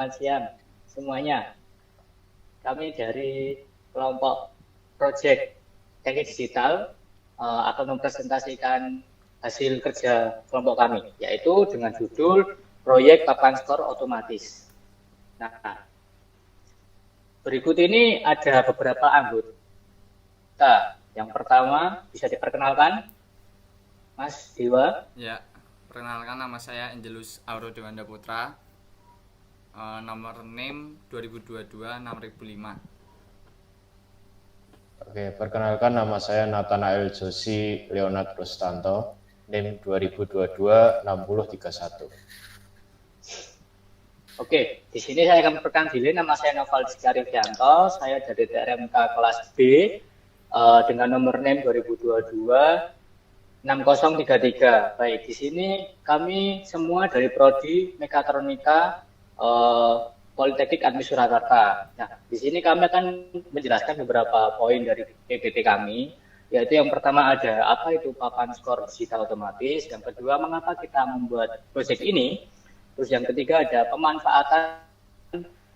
selamat siang semuanya. Kami dari kelompok Project Teknik Digital akan mempresentasikan hasil kerja kelompok kami, yaitu dengan judul Proyek Papan Skor Otomatis. Nah, berikut ini ada beberapa anggota. Yang pertama, bisa diperkenalkan, Mas Dewa. Ya, perkenalkan nama saya Angelus Auro Dewanda Putra. Nomor NIM 2022 6005. Oke, perkenalkan nama saya Nathanael Josi Leonard Rustanto, NIM 2022 6031. Oke, di sini saya akan memperkenalkan diri. Nama saya Noval Dikaridianto. Saya dari TRMK kelas B dengan nomor NIM 2022 6033. Baik, di sini kami semua dari Prodi Mekatronika Politeknik Admi Surakarta. Nah, di sini kami akan menjelaskan beberapa poin dari PPT kami, yaitu yang pertama ada apa itu papan skor digital otomatis, yang kedua mengapa kita membuat proyek ini, terus yang ketiga ada pemanfaatan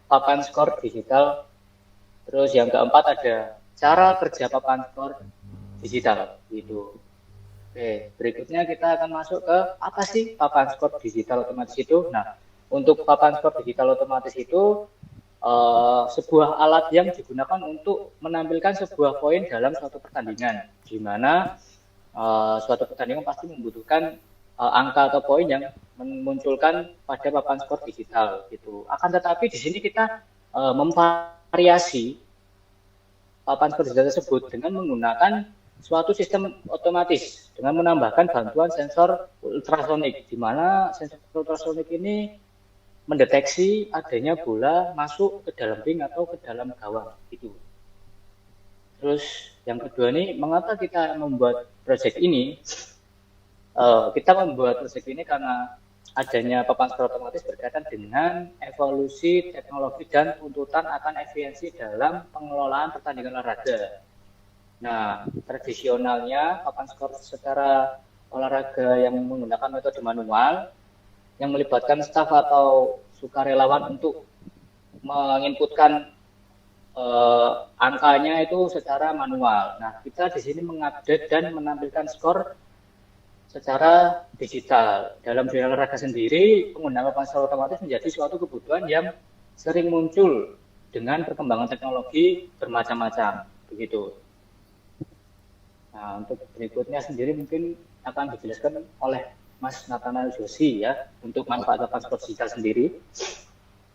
papan skor digital, terus yang keempat ada cara kerja papan skor digital gitu. Oke, berikutnya kita akan masuk ke apa sih papan skor digital otomatis itu. Nah, untuk papan skor digital otomatis itu sebuah alat yang digunakan untuk menampilkan sebuah poin dalam suatu pertandingan, di mana suatu pertandingan pasti membutuhkan angka atau poin yang memunculkan pada papan skor digital gitu. Akan tetapi di sini kita memvariasi papan skor digital tersebut dengan menggunakan suatu sistem otomatis dengan menambahkan bantuan sensor ultrasonik, di mana sensor ultrasonik ini mendeteksi adanya bola masuk ke dalam ring atau ke dalam gawang itu. Terus yang kedua nih, mengapa kita membuat proyek ini? Kita membuat proyek ini karena adanya papan skor otomatis berkaitan dengan evolusi teknologi dan tuntutan akan efisiensi dalam pengelolaan pertandingan olahraga. Nah, tradisionalnya papan skor secara olahraga yang menggunakan metode manual yang melibatkan staf atau sukarelawan untuk menginputkan angkanya itu secara manual. Nah, kita di sini mengupdate dan menampilkan skor secara digital. Dalam dunia olahraga sendiri, penggunaan papan skor otomatis menjadi suatu kebutuhan yang sering muncul dengan perkembangan teknologi bermacam-macam. Begitu. Nah, untuk berikutnya sendiri mungkin akan dijelaskan oleh Mas Nathanael Josi ya, untuk manfaat papan skor digital sendiri.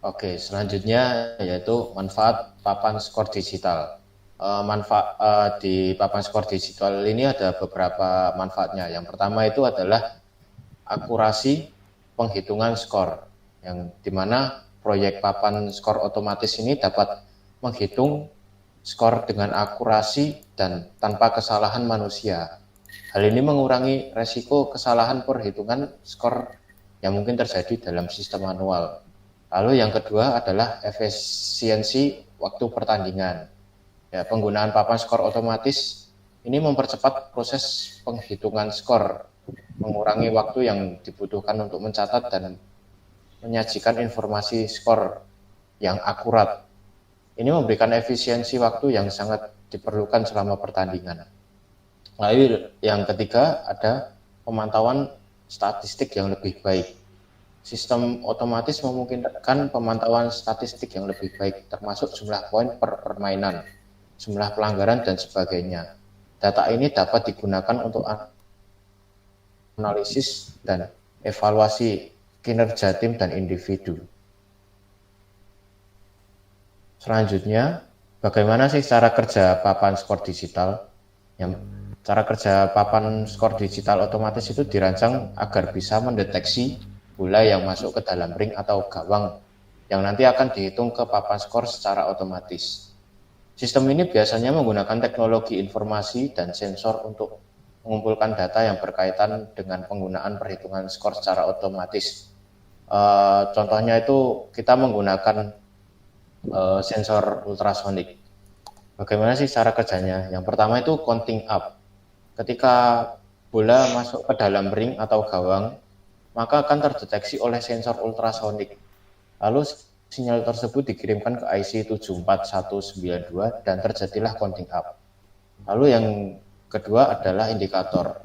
Oke, selanjutnya yaitu manfaat papan skor digital. Manfaat di papan skor digital ini ada beberapa manfaatnya. Yang pertama itu adalah akurasi penghitungan skor, yang dimana proyek papan skor otomatis ini dapat menghitung skor dengan akurasi dan tanpa kesalahan manusia. Hal ini mengurangi resiko kesalahan perhitungan skor yang mungkin terjadi dalam sistem manual. Lalu yang kedua adalah efisiensi waktu pertandingan. Ya, penggunaan papan skor otomatis ini mempercepat proses penghitungan skor, mengurangi waktu yang dibutuhkan untuk mencatat dan menyajikan informasi skor yang akurat. Ini memberikan efisiensi waktu yang sangat diperlukan selama pertandingan. Lalu yang ketiga ada pemantauan statistik yang lebih baik. Sistem otomatis memungkinkan pemantauan statistik yang lebih baik, termasuk jumlah poin per permainan, jumlah pelanggaran, dan sebagainya. Data ini dapat digunakan untuk analisis dan evaluasi kinerja tim dan individu. Selanjutnya, bagaimana sih cara kerja papan skor digital? Cara kerja papan skor digital otomatis itu dirancang agar bisa mendeteksi bola yang masuk ke dalam ring atau gawang yang nanti akan dihitung ke papan skor secara otomatis. Sistem ini biasanya menggunakan teknologi informasi dan sensor untuk mengumpulkan data yang berkaitan dengan penggunaan perhitungan skor secara otomatis. Contohnya itu kita menggunakan sensor ultrasonik. Bagaimana sih cara kerjanya? Yang pertama itu counting up. Ketika bola masuk ke dalam ring atau gawang, maka akan terdeteksi oleh sensor ultrasonik. Lalu sinyal tersebut dikirimkan ke IC 74192 dan terjadilah counting up. Lalu yang kedua adalah indikator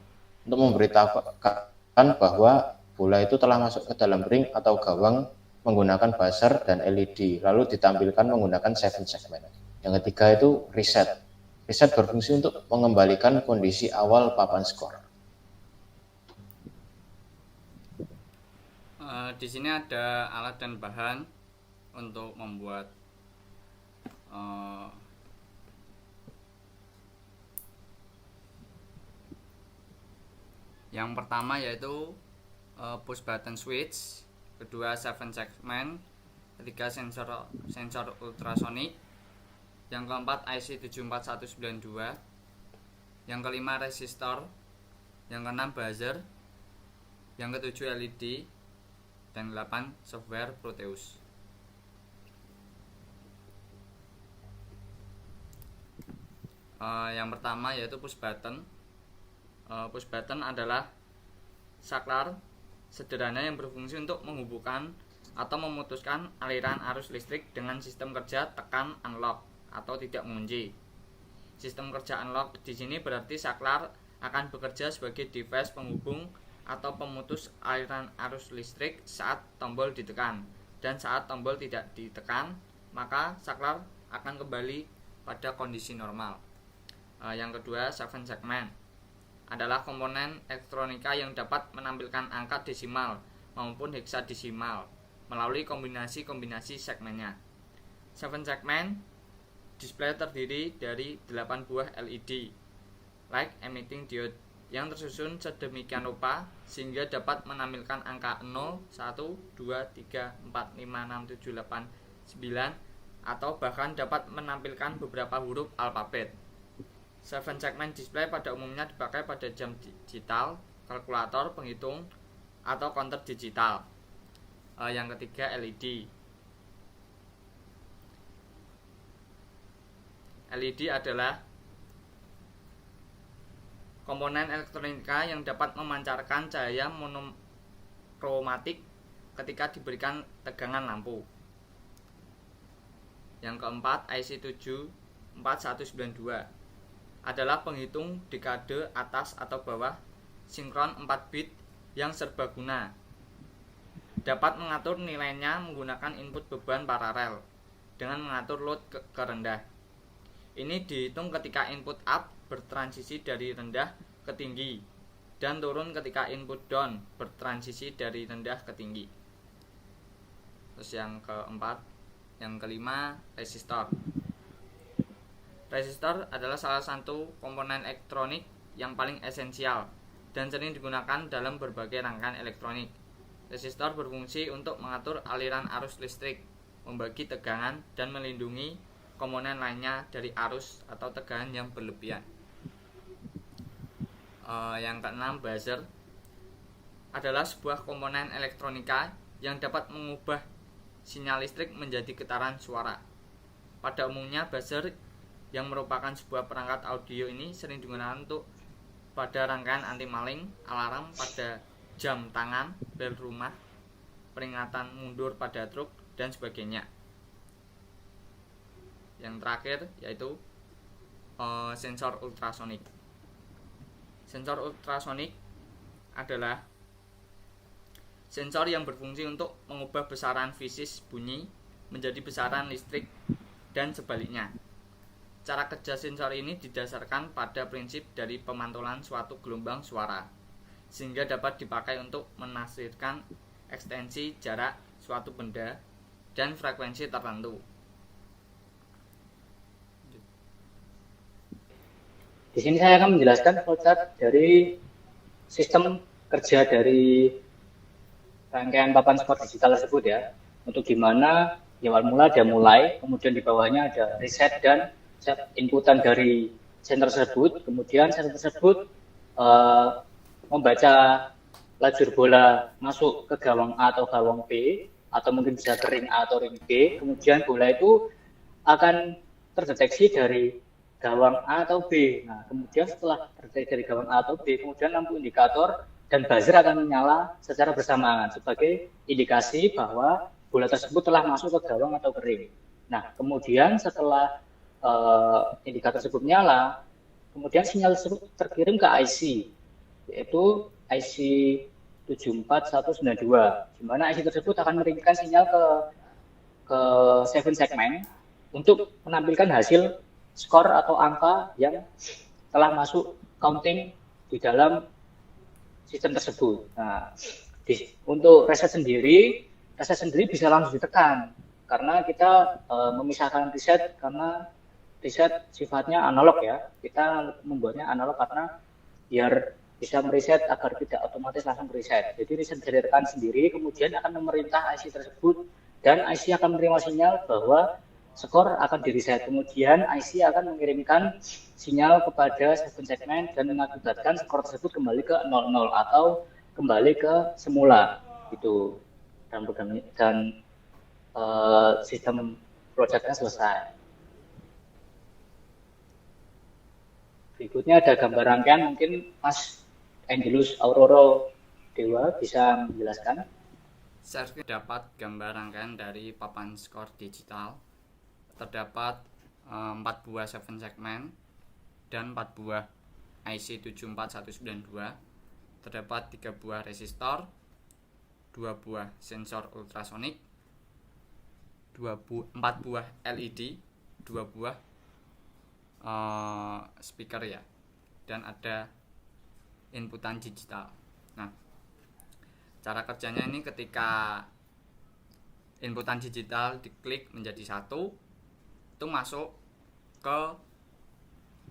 untuk memberitahukan bahwa bola itu telah masuk ke dalam ring atau gawang menggunakan buzzer dan LED, lalu ditampilkan menggunakan 7 segment. Yang ketiga itu reset. Reset berfungsi untuk mengembalikan kondisi awal papan skor. Di sini ada alat dan bahan untuk membuat yang pertama yaitu push button switch, kedua 7 segment, ketiga sensor ultrasonic, yang keempat IC 74192, yang kelima resistor, yang keenam buzzer, yang ketujuh LED, dan 8 software Proteus. Yang pertama yaitu push button. Push button adalah saklar sederhana yang berfungsi untuk menghubungkan atau memutuskan aliran arus listrik dengan sistem kerja tekan unlock atau tidak mengunci. Sistem kerja unlock di sini berarti saklar akan bekerja sebagai device penghubung atau pemutus aliran arus listrik saat tombol ditekan, dan saat tombol tidak ditekan maka saklar akan kembali pada kondisi normal. Yang kedua, 7 segment adalah komponen elektronika yang dapat menampilkan angka desimal maupun heksadesimal melalui kombinasi-kombinasi segmennya. 7 segment display terdiri dari 8 buah LED light emitting diode yang tersusun sedemikian rupa sehingga dapat menampilkan angka 0, 1, 2, 3, 4, 5, 6, 7, 8, 9 atau bahkan dapat menampilkan beberapa huruf alfabet. 7 segment display pada umumnya dipakai pada jam digital, kalkulator, penghitung, atau counter digital. Yang ketiga LED. LED adalah komponen elektronika yang dapat memancarkan cahaya monokromatik ketika diberikan tegangan lampu. Yang keempat, IC 74192 adalah penghitung dekade atas atau bawah sinkron 4 bit yang serbaguna. Dapat mengatur nilainya menggunakan input beban paralel dengan mengatur load ke rendah. Ini dihitung ketika input up bertransisi dari rendah ke tinggi dan turun ketika input down bertransisi dari rendah ke tinggi. Terus yang kelima, resistor. Resistor adalah salah satu komponen elektronik yang paling esensial dan sering digunakan dalam berbagai rangkaian elektronik. Resistor berfungsi untuk mengatur aliran arus listrik, membagi tegangan, dan melindungi komponen lainnya dari arus atau tegangan yang berlebihan. Yang keenam, buzzer adalah sebuah komponen elektronika yang dapat mengubah sinyal listrik menjadi getaran suara. Pada umumnya buzzer yang merupakan sebuah perangkat audio ini sering digunakan untuk pada rangkaian anti maling, alarm pada jam tangan, bel rumah, peringatan mundur pada truk, dan sebagainya. Yang terakhir yaitu sensor ultrasonik. Sensor ultrasonik adalah sensor yang berfungsi untuk mengubah besaran fisis bunyi menjadi besaran listrik dan sebaliknya. Cara kerja sensor ini didasarkan pada prinsip dari pemantulan suatu gelombang suara, sehingga dapat dipakai untuk menafsirkan ekstensi jarak suatu benda dan frekuensi tertentu. Di sini saya akan menjelaskan flowchart dari sistem kerja dari rangkaian papan skor digital tersebut ya. Untuk gimana di awal mula dia mulai, kemudian di bawahnya ada reset dan inputan dari sensor tersebut, kemudian sensor tersebut membaca lajur bola masuk ke gawang A atau gawang B, atau mungkin bisa ke ring A atau ring B, kemudian bola itu akan terdeteksi dari gawang A atau B. Nah, kemudian setelah terdeteksi dari gawang A atau B, kemudian lampu indikator dan buzzer akan menyala secara bersamaan sebagai indikasi bahwa bola tersebut telah masuk ke gawang atau ke ring. Nah, kemudian setelah indikator tersebut menyala, kemudian sinyal tersebut terkirim ke IC, yaitu IC 74192, di mana IC tersebut akan mengirimkan sinyal ke 7 segmen untuk menampilkan hasil skor atau angka yang telah masuk counting di dalam sistem tersebut. Nah, untuk reset sendiri bisa langsung ditekan karena kita memisahkan reset karena reset sifatnya analog ya. Kita membuatnya analog karena biar bisa mereset agar tidak otomatis langsung reset. Jadi reset bisa ditekan sendiri, kemudian akan memerintah IC tersebut dan IC akan menerima sinyal bahwa skor akan di-reset. Kemudian IC akan mengirimkan sinyal kepada 7 segmen dan mengakibatkan skor tersebut kembali ke 00 atau kembali ke semula gitu. Dan sistem projectnya selesai. Berikutnya ada gambar rangkaian, mungkin Mas Angelus Aurora Dewa bisa menjelaskan. Saya dapat gambar rangkaian dari papan skor digital. Terdapat 4 buah 7 segmen dan 4 buah IC 74192. Terdapat 3 buah resistor, 2 buah sensor ultrasonik, 4 buah LED, 2 buah speaker ya, dan ada inputan digital. Nah, cara kerjanya ini ketika inputan digital diklik menjadi 1, itu masuk ke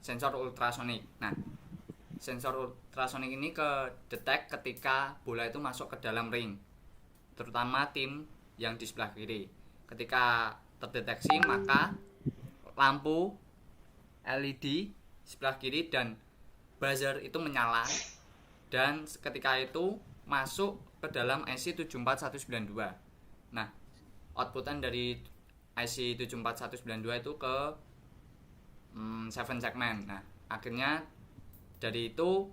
sensor ultrasonik. Nah, sensor ultrasonik ini kedetek ketika bola itu masuk ke dalam ring, terutama tim yang di sebelah kiri. Ketika terdeteksi, maka lampu LED sebelah kiri dan buzzer itu menyala, dan ketika itu masuk ke dalam IC 74192. Nah, outputan dari IC 74192 itu ke 7 segmen. Nah, akhirnya dari itu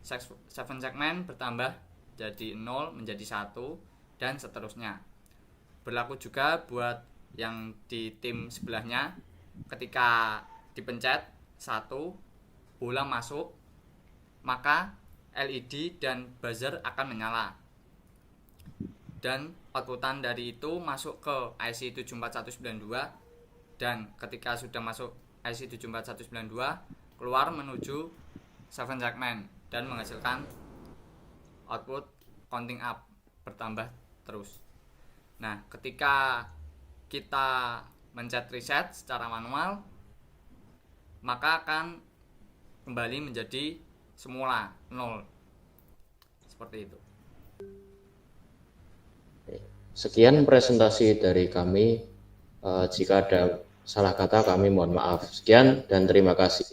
7 segmen bertambah jadi 0 menjadi 1 dan seterusnya. Berlaku juga buat yang di tim sebelahnya, ketika dipencet 1, bola masuk, maka LED dan buzzer akan menyala. Dan outputan dari itu masuk ke IC 74192, dan ketika sudah masuk IC 74192 keluar menuju 7 segmen dan menghasilkan output counting up, bertambah terus. Nah, ketika kita mencet reset secara manual, maka akan kembali menjadi semula 0. Seperti itu. Sekian presentasi dari kami. Jika ada salah kata kami mohon maaf. Sekian dan terima kasih.